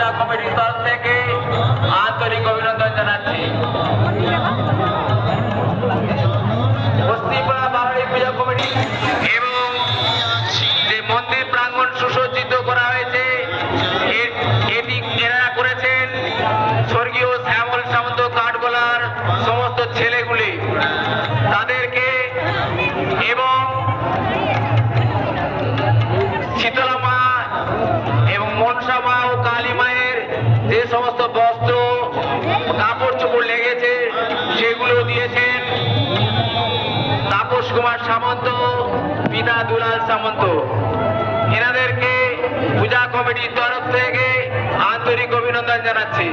পূজা কমিটির তরফ থেকে আন্তরিক অভিনন্দন জানাচ্ছি। বস্তিপাড়া বাঙালি পূজা কমিটি এবং যে মন্দির প্রাঙ্গণ সুসজ্জিত করা হয়েছে এটি এনারা করেছেন স্বর্গীয় শ্যামল সামন্ত কাঠগোলার সমস্ত ছেলেগুলি, তাদেরকে এবং শীতলা মা এবং মনসা মা ও কালী মায়ের যে সমস্ত বস্ত্র কাপড় চোপড় লেগেছে সেগুলো দিয়েছেন তাপস কুমার সামন্ত, পিতা দুলাল সামন্ত। এনাদেরকে পূজা কমিটির তরফ থেকে আন্তরিক অভিনন্দন জানাচ্ছি।